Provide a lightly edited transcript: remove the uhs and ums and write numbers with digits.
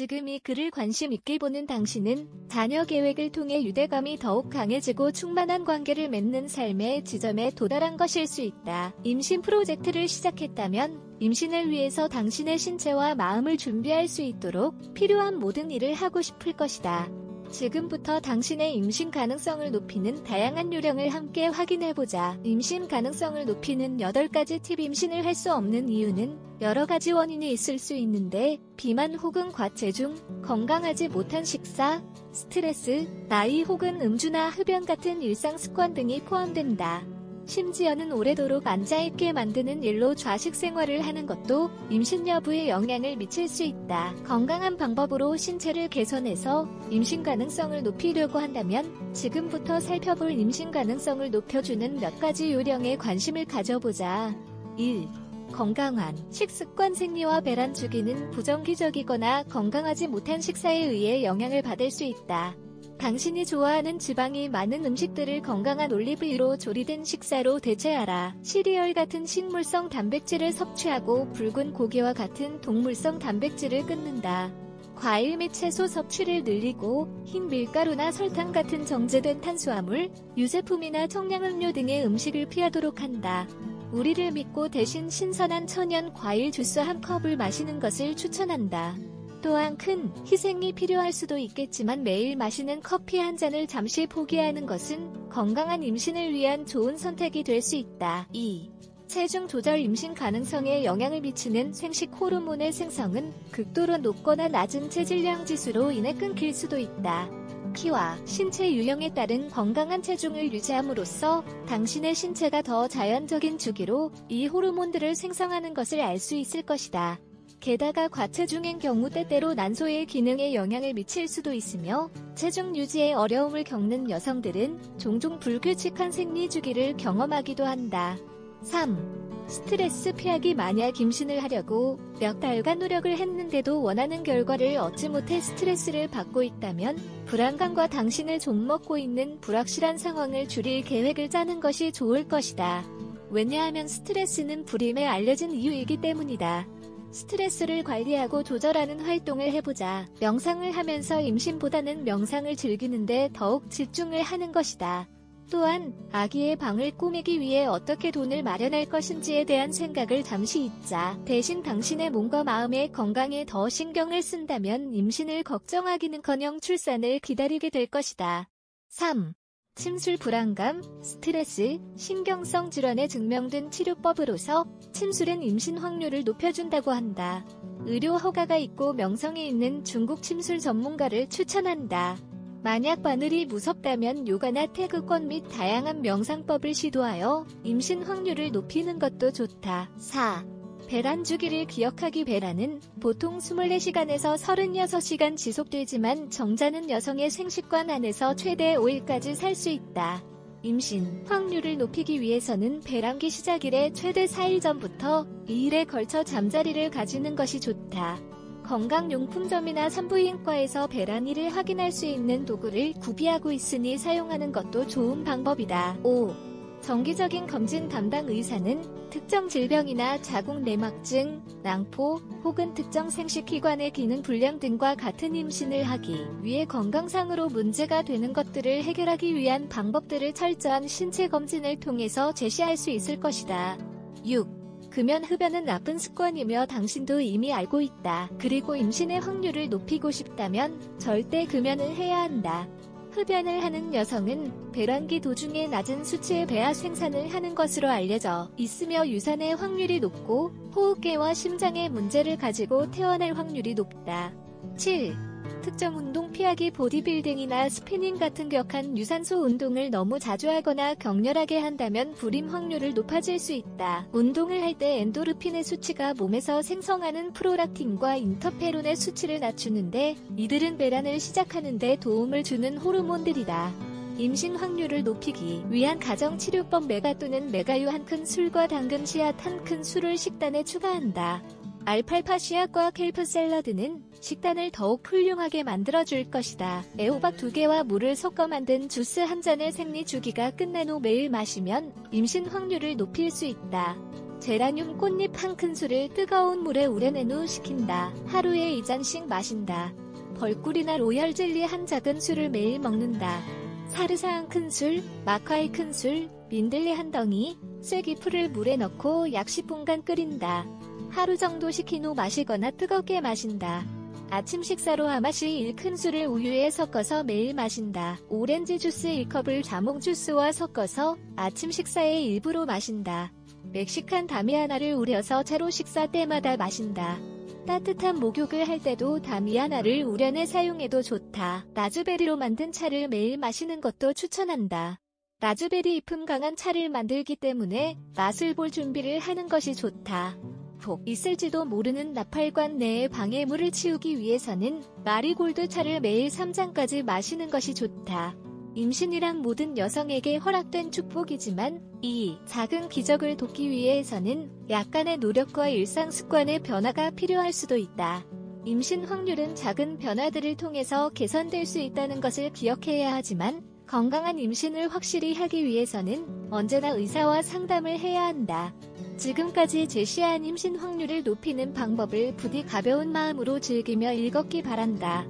지금 이 글을 관심 있게 보는 당신은 자녀 계획을 통해 유대감이 더욱 강해지고 충만한 관계를 맺는 삶의 지점에 도달한 것일 수 있다. 임신 프로젝트를 시작했다면 임신을 위해서 당신의 신체와 마음을 준비할 수 있도록 필요한 모든 일을 하고 싶을 것이다. 지금부터 당신의 임신 가능성을 높이는 다양한 요령을 함께 확인해보자. 임신 가능성을 높이는 8가지 팁. 임신을 할 수 없는 이유는 여러 가지 원인이 있을 수 있는데 비만 혹은 과체중, 건강하지 못한 식사, 스트레스, 나이 혹은 음주나 흡연 같은 일상 습관 등이 포함된다. 심지어는 오래도록 앉아있게 만드는 일로 좌식 생활을 하는 것도 임신 여부에 영향을 미칠 수 있다. 건강한 방법으로 신체를 개선해서 임신 가능성을 높이려고 한다면 지금부터 살펴볼 임신 가능성을 높여주는 몇 가지 요령에 관심을 가져보자. 1. 건강한 식습관. 생리와 배란 주기는 부정기적이거나 건강하지 못한 식사에 의해 영향을 받을 수 있다. 당신이 좋아하는 지방이 많은 음식들을 건강한 올리브유로 조리된 식사로 대체하라. 시리얼 같은 식물성 단백질을 섭취하고 붉은 고기와 같은 동물성 단백질을 끊는다. 과일 및 채소 섭취를 늘리고 흰 밀가루나 설탕 같은 정제된 탄수화물, 유제품이나 청량음료 등의 음식을 피하도록 한다. 우리를 믿고 대신 신선한 천연 과일 주스 한 컵을 마시는 것을 추천한다. 또한 큰 희생이 필요할 수도 있겠지만 매일 마시는 커피 한 잔을 잠시 포기하는 것은 건강한 임신을 위한 좋은 선택이 될 수 있다. 2. 체중 조절. 임신 가능성에 영향을 미치는 생식 호르몬의 생성은 극도로 높거나 낮은 체질량 지수로 인해 끊길 수도 있다. 키와 신체 유형에 따른 건강한 체중을 유지함으로써 당신의 신체가 더 자연적인 주기로 이 호르몬들을 생성하는 것을 알 수 있을 것이다. 게다가 과체중인 경우 때때로 난소의 기능에 영향을 미칠 수도 있으며 체중 유지에 어려움을 겪는 여성들은 종종 불규칙한 생리 주기를 경험하기도 한다. 3. 스트레스 피하기. 만약 임신을 하려고 몇 달간 노력을 했는데도 원하는 결과를 얻지 못해 스트레스를 받고 있다면 불안감과 당신을 좀먹고 있는 불확실한 상황을 줄일 계획을 짜는 것이 좋을 것이다. 왜냐하면 스트레스는 불임에 알려진 이유이기 때문이다. 스트레스를 관리하고 조절하는 활동을 해보자. 명상을 하면서 임신보다는 명상을 즐기는데 더욱 집중을 하는 것이다. 또한 아기의 방을 꾸미기 위해 어떻게 돈을 마련할 것인지에 대한 생각을 잠시 잊자. 대신 당신의 몸과 마음의 건강에 더 신경을 쓴다면 임신을 걱정하기는커녕 출산을 기다리게 될 것이다. 3. 침술. 불안감, 스트레스, 신경성 질환에 증명된 치료법으로서 침술은 임신 확률을 높여준다고 한다. 의료 허가가 있고 명성이 있는 중국 침술 전문가를 추천한다. 만약 바늘이 무섭다면 요가나 태극권 및 다양한 명상법을 시도하여 임신 확률을 높이는 것도 좋다. 4. 배란 주기를 기억하기. 배란은 보통 24시간에서 36시간 지속되지만 정자는 여성의 생식관 안에서 최대 5일까지 살 수 있다. 임신 확률을 높이기 위해서는 배란기 시작일에 최대 4일 전부터 2일에 걸쳐 잠자리를 가지는 것이 좋다. 건강용품점이나 산부인과에서 배란일을 확인할 수 있는 도구를 구비하고 있으니 사용하는 것도 좋은 방법이다. 5. 정기적인 검진. 담당 의사는 특정 질병이나 자궁 내막증, 낭포 혹은 특정 생식기관의 기능 불량 등과 같은 임신을 하기 위해 건강상으로 문제가 되는 것들을 해결하기 위한 방법들을 철저한 신체 검진을 통해서 제시할 수 있을 것이다. 6. 금연. 흡연은 나쁜 습관이며 당신도 이미 알고 있다. 그리고 임신의 확률을 높이고 싶다면 절대 금연을 해야 한다. 흡연을 하는 여성은 배란기 도중에 낮은 수치의 배아 생산을 하는 것으로 알려져 있으며 유산의 확률이 높고 호흡기와 심장의 문제를 가지고 태어날 확률이 높다. 7. 특정 운동 피하기. 보디빌딩이나 스피닝 같은 격한 유산소 운동을 너무 자주 하거나 격렬하게 한다면 불임 확률을 높아질 수 있다. 운동을 할 때 엔도르핀의 수치가 몸에서 생성하는 프로락틴과 인터페론의 수치를 낮추는데 이들은 배란을 시작하는 데 도움을 주는 호르몬들이다. 임신 확률을 높이기 위한 가정치료법. 메가 또는 메가유 한 큰술과 당근 씨앗 한 큰술을 식단에 추가한다. 알팔파 씨앗과 켈프 샐러드는 식단을 더욱 훌륭하게 만들어줄 것이다. 애호박 2개와 물을 섞어 만든 주스 한 잔을 생리 주기가 끝난 후 매일 마시면 임신 확률을 높일 수 있다. 제라늄 꽃잎 1큰술을 뜨거운 물에 우려낸 후 식힌다. 하루에 2잔씩 마신다. 벌꿀이나 로열 젤리 1작은술을 매일 먹는다. 사르사 1큰술, 마카 1큰술, 민들레 1덩이, 쐐기풀을 물에 넣고 약 10분간 끓인다. 하루 정도 식힌 후 마시거나 뜨겁게 마신다. 아침 식사로 아마시 1큰술을 우유에 섞어서 매일 마신다. 오렌지 주스 1컵을 자몽 주스와 섞어서 아침 식사의 일부로 마신다. 멕시칸 다미아나를 우려서 차로 식사 때마다 마신다. 따뜻한 목욕을 할 때도 다미아나를 우려내 사용해도 좋다. 라즈베리로 만든 차를 매일 마시는 것도 추천한다. 라즈베리 잎은 강한 차를 만들기 때문에 맛을 볼 준비를 하는 것이 좋다. 혹 있을지도 모르는 나팔관 내의 방해물을 치우기 위해서는 마리골드 차를 매일 3잔까지 마시는 것이 좋다. 임신이란 모든 여성에게 허락된 축복이지만 이 작은 기적을 돕기 위해서는 약간의 노력과 일상 습관의 변화가 필요할 수도 있다. 임신 확률은 작은 변화들을 통해서 개선될 수 있다는 것을 기억해야 하지만 건강한 임신을 확실히 하기 위해서는 언제나 의사와 상담을 해야 한다. 지금까지 제시한 임신 확률을 높이는 방법을 부디 가벼운 마음으로 즐기며 읽었기 바란다.